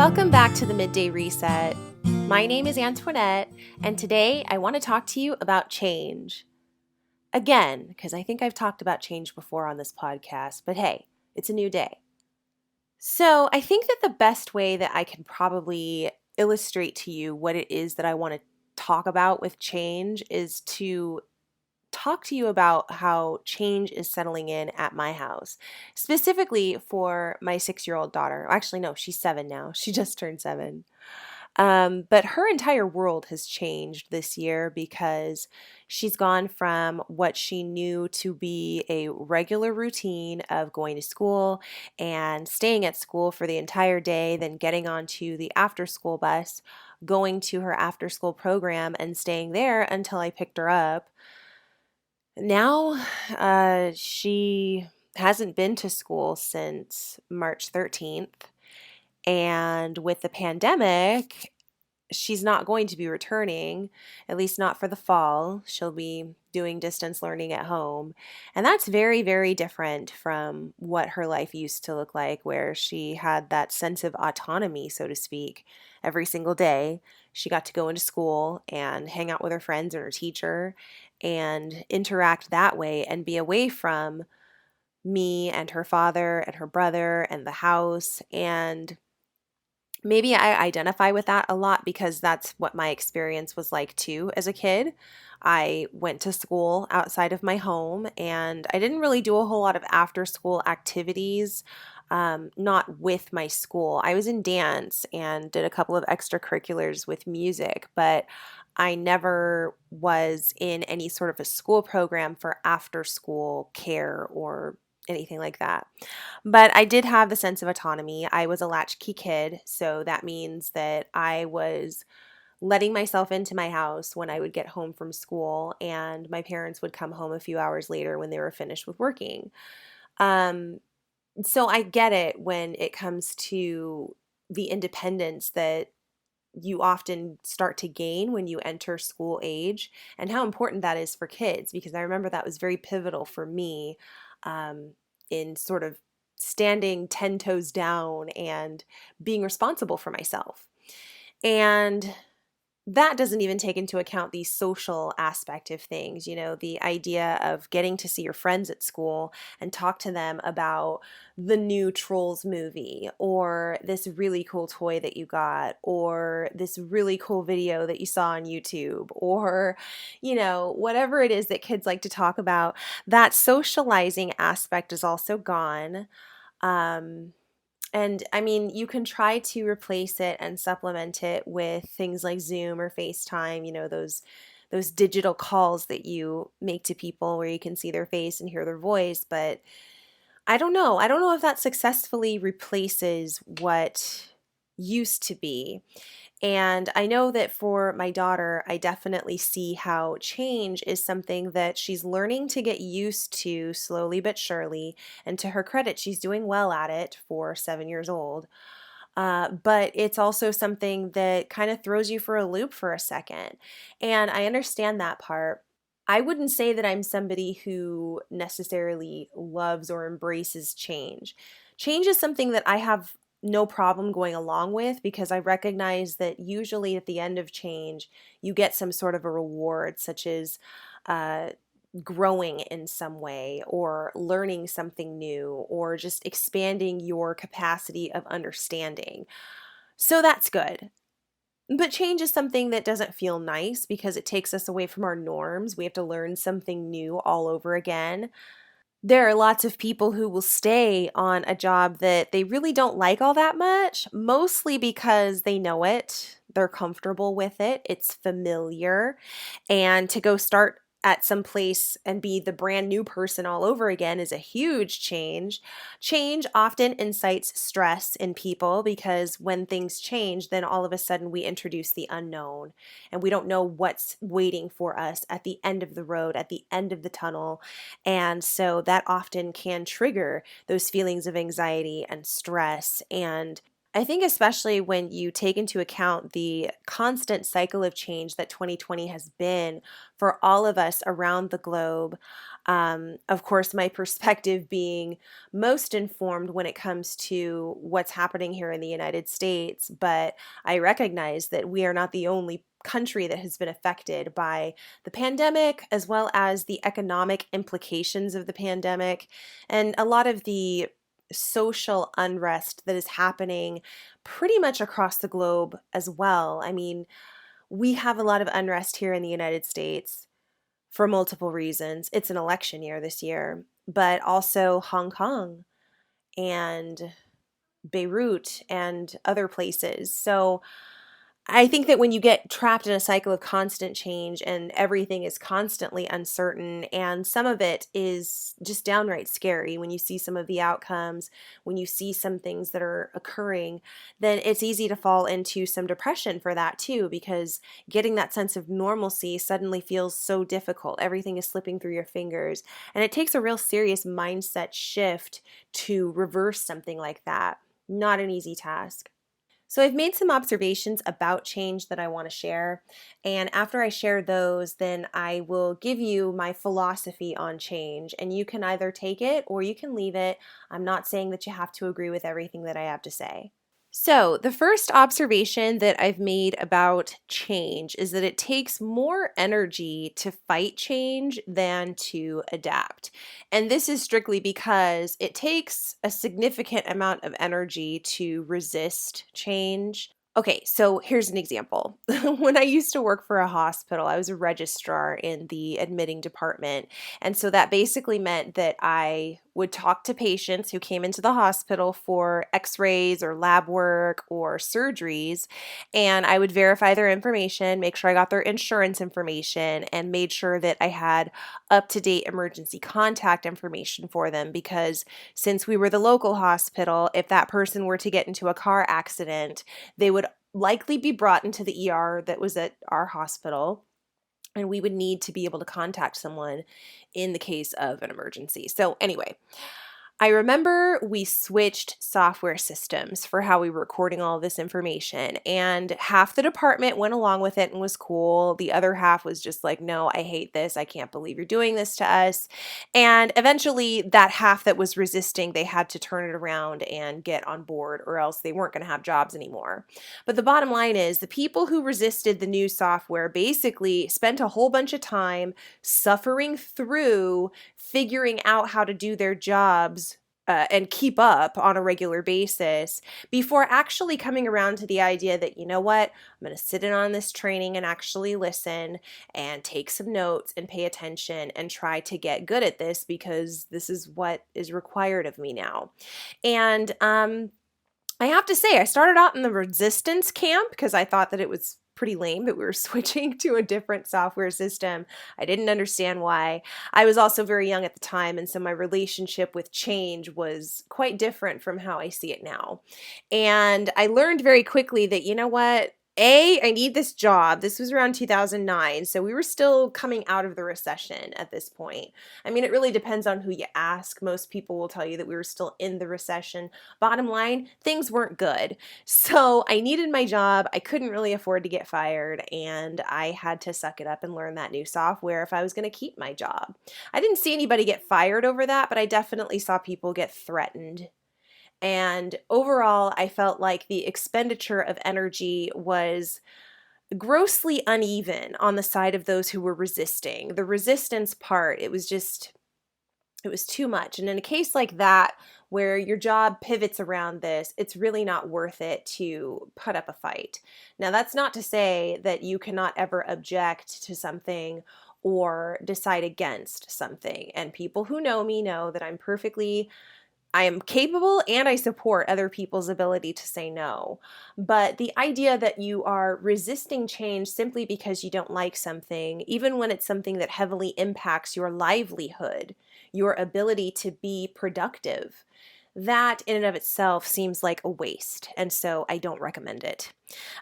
Welcome back to the Midday Reset. My name is Antoinette, and today I want to talk to you about change. Again, because I think I've talked about change before on this podcast, but hey, it's a new day. So I think that the best way that I can probably illustrate to you what it is that I want to talk about with change is to talk to you about how change is settling in at my house, specifically for my 6-year-old daughter. Actually, no, she's 7 now. She just turned 7. But her entire world has changed this year because she's gone from what she knew to be a regular routine of going to school and staying at school for the entire day, then getting onto the after school bus, going to her after school program, and staying there until I picked her up. Now, she hasn't been to school since March 13th. And with the pandemic, she's not going to be returning, at least not for the fall. She'll be doing distance learning at home. And that's very, very different from what her life used to look like, where she had that sense of autonomy, so to speak, every single day. She got to go into school and hang out with her friends and her teacher and interact that way and be away from me and her father and her brother and the house. And maybe I identify with that a lot because that's what my experience was like too as a kid. I went to school outside of my home and I didn't really do a whole lot of after school activities, not with my school. I was in dance and did a couple of extracurriculars with music, but I never was in any sort of a school program for after school care or anything like that. But I did have the sense of autonomy. I was a latchkey kid, so that means that I was letting myself into my house when I would get home from school, and my parents would come home a few hours later when they were finished with working. Um, so I get it when it comes to the independence that you often start to gain when you enter school age and how important that is for kids because I remember that was very pivotal for me um, in sort of standing 10 toes down and being responsible for myself. And that doesn't even take into account the social aspect of things, the idea of getting to see your friends at school and talk to them about the new Trolls movie or this really cool toy that you got or this really cool video that you saw on YouTube or, whatever it is that kids like to talk about. That socializing aspect is also gone. Um, and I mean, you can try to replace it and supplement it with things like Zoom or FaceTime, those digital calls that you make to people where you can see their face and hear their voice, but I don't know. I don't know if that successfully replaces what used to be. And I know that for my daughter, I definitely see how change is something that she's learning to get used to slowly but surely. And to her credit, she's doing well at it for 7 years old. But it's also something that kind of throws you for a loop for a second. And I understand that part. I wouldn't say that I'm somebody who necessarily loves or embraces change. Change is something that I have no problem going along with because I recognize that usually at the end of change, you get some sort of a reward, such as uh, growing in some way or learning something new or just expanding your capacity of understanding. So that's good. But change is something that doesn't feel nice because it takes us away from our norms. We have to learn something new all over again. There are lots of people who will stay on a job that they really don't like all that much, mostly because they know it, they're comfortable with it, it's familiar, and to go start at some place and be the brand new person all over again is a huge change. Change often incites stress in people because when things change, then all of a sudden we introduce the unknown and we don't know what's waiting for us at the end of the road, at the end of the tunnel. And so that often can trigger those feelings of anxiety and stress. And I think especially when you take into account the constant cycle of change that 2020 has been for all of us around the globe. Of course, my perspective being most informed when it comes to what's happening here in the United States, but I recognize that we are not the only country that has been affected by the pandemic, as well as the economic implications of the pandemic, and a lot of the social unrest that is happening pretty much across the globe as well. I mean, we have a lot of unrest here in the United States for multiple reasons. It's an election year this year, but also Hong Kong and Beirut and other places. So I think that when you get trapped in a cycle of constant change and everything is constantly uncertain, and some of it is just downright scary when you see some of the outcomes, when you see some things that are occurring, then it's easy to fall into some depression for that too, because getting that sense of normalcy suddenly feels so difficult. Everything is slipping through your fingers, and it takes a real serious mindset shift to reverse something like that. Not an easy task. So, I've made some observations about change that I want to share. And after I share those, then I will give you my philosophy on change. And you can either take it or you can leave it. I'm not saying that you have to agree with everything that I have to say. So, the first observation that I've made about change is that it takes more energy to fight change than to adapt. And this is strictly because it takes a significant amount of energy to resist change. Okay, so here's an example. When I used to work for a hospital, I was a registrar in the admitting department. And so that basically meant that I would talk to patients who came into the hospital for x-rays or lab work or surgeries, and I would verify their information, make sure I got their insurance information, and made sure that I had up-to-date emergency contact information for them, because since we were the local hospital, if that person were to get into a car accident, they would likely be brought into the ER that was at our hospital, and we would need to be able to contact someone in the case of an emergency. So, anyway, I remember we switched software systems for how we were recording all this information, and half the department went along with it and was cool. The other half was just like, no, I hate this. I can't believe you're doing this to us. And eventually, that half that was resisting, they had to turn it around and get on board, or else they weren't going to have jobs anymore. But the bottom line is the people who resisted the new software basically spent a whole bunch of time suffering through figuring out how to do their jobs and keep up on a regular basis before actually coming around to the idea that, you know what, I'm going to sit in on this training and actually listen and take some notes and pay attention and try to get good at this, because this is what is required of me now. And I have to say, I started out in the resistance camp because I thought that it was pretty lame that we were switching to a different software system. I didn't understand why. I was also very young at the time, and so my relationship with change was quite different from how I see it now. And I learned very quickly that, you know what? I need this job. This was around 2009, so we were still coming out of the recession at this point. I mean, it really depends on who you ask. Most people will tell you that we were still in the recession. Bottom line, things weren't good. So I needed my job. I couldn't really afford to get fired, and I had to suck it up and learn that new software if I was going to keep my job. I didn't see anybody get fired over that, but I definitely saw people get threatened. And overall, I felt like the expenditure of energy was grossly uneven on the side of those who were resisting. The resistance part, it was too much. And in a case like that, where your job pivots around this, it's really not worth it to put up a fight. Now, that's not to say that you cannot ever object to something or decide against something. And people who know me know that I am capable and I support other people's ability to say no. But the idea that you are resisting change simply because you don't like something, even when it's something that heavily impacts your livelihood, your ability to be productive, that in and of itself seems like a waste. And so I don't recommend it.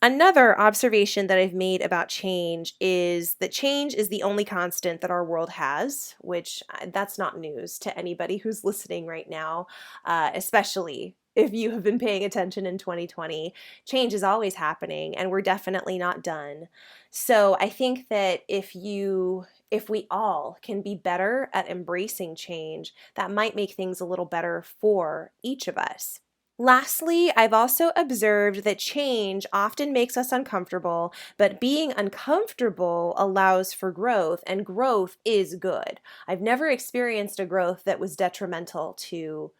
Another observation that I've made about change is that change is the only constant that our world has, which that's not news to anybody who's listening right now, especially if you have been paying attention in 2020, change is always happening and we're definitely not done. So I think that if we all can be better at embracing change, that might make things a little better for each of us. Lastly, I've also observed that change often makes us uncomfortable, but being uncomfortable allows for growth, and growth is good. I've never experienced a growth that was detrimental to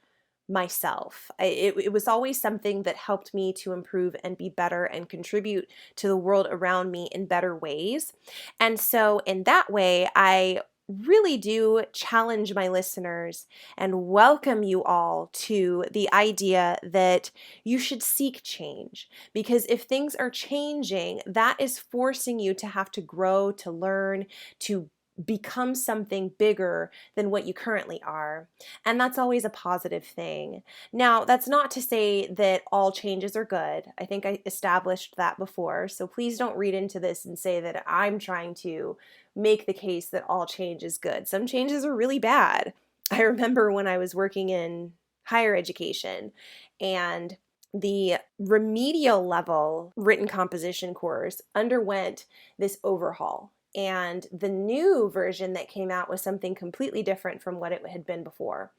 myself. It was always something that helped me to improve and be better and contribute to the world around me in better ways. And so, in that way, I really do challenge my listeners and welcome you all to the idea that you should seek change. Because if things are changing, that is forcing you to have to grow, to learn, to become something bigger than what you currently are. And that's always a positive thing. Now, that's not to say that all changes are good. I think I established that before. So please don't read into this and say that I'm trying to make the case that all change is good. Some changes are really bad. I remember when I was working in higher education and the remedial level written composition course underwent this overhaul. And the new version that came out was something completely different from what it had been before.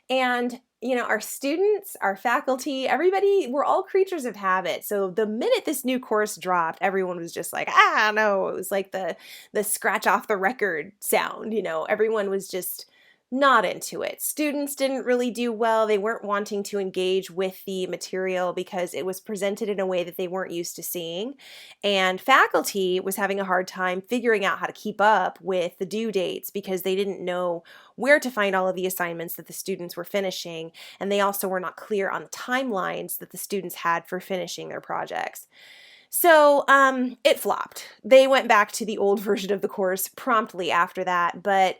And, our students, our faculty, everybody, we're all creatures of habit. So the minute this new course dropped, everyone was just like, no, it was like the scratch off the record sound, everyone was just not into it. Students didn't really do well. They weren't wanting to engage with the material because it was presented in a way that they weren't used to seeing. And faculty was having a hard time figuring out how to keep up with the due dates because they didn't know where to find all of the assignments that the students were finishing. And they also were not clear on the timelines that the students had for finishing their projects. So it flopped. They went back to the old version of the course promptly after that. But,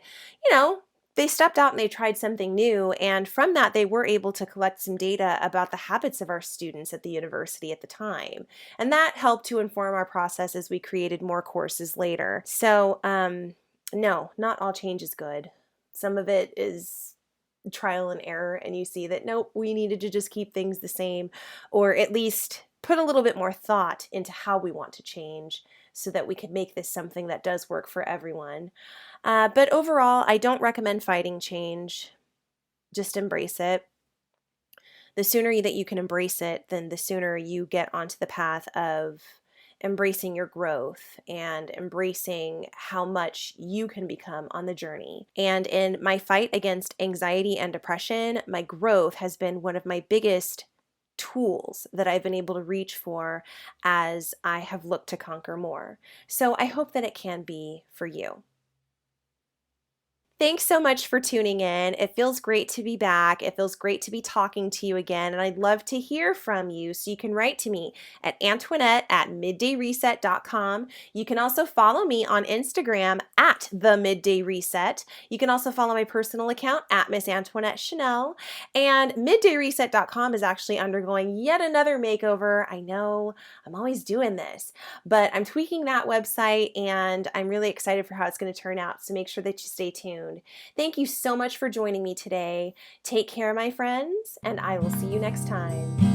they stepped out and they tried something new, and from that they were able to collect some data about the habits of our students at the university at the time, and that helped to inform our process as we created more courses later. So no, not all change is good. Some of it is trial and error, and you see that nope, we needed to just keep things the same, or at least put a little bit more thought into how we want to change so that we could make this something that does work for everyone. But overall, I don't recommend fighting change. Just embrace it. The sooner that you can embrace it, then the sooner you get onto the path of embracing your growth and embracing how much you can become on the journey. And in my fight against anxiety and depression, my growth has been one of my biggest tools that I've been able to reach for as I have looked to conquer more. So I hope that it can be for you. Thanks so much for tuning in. It feels great to be back. It feels great to be talking to you again, and I'd love to hear from you. So you can write to me at Antoinette@middayreset.com. You can also follow me on Instagram at The Midday Reset. You can also follow my personal account at Miss Antoinette Chanel. And middayreset.com is actually undergoing yet another makeover. I know I'm always doing this, but I'm tweaking that website and I'm really excited for how it's going to turn out. So make sure that you stay tuned. Thank you so much for joining me today. Take care, my friends, and I will see you next time.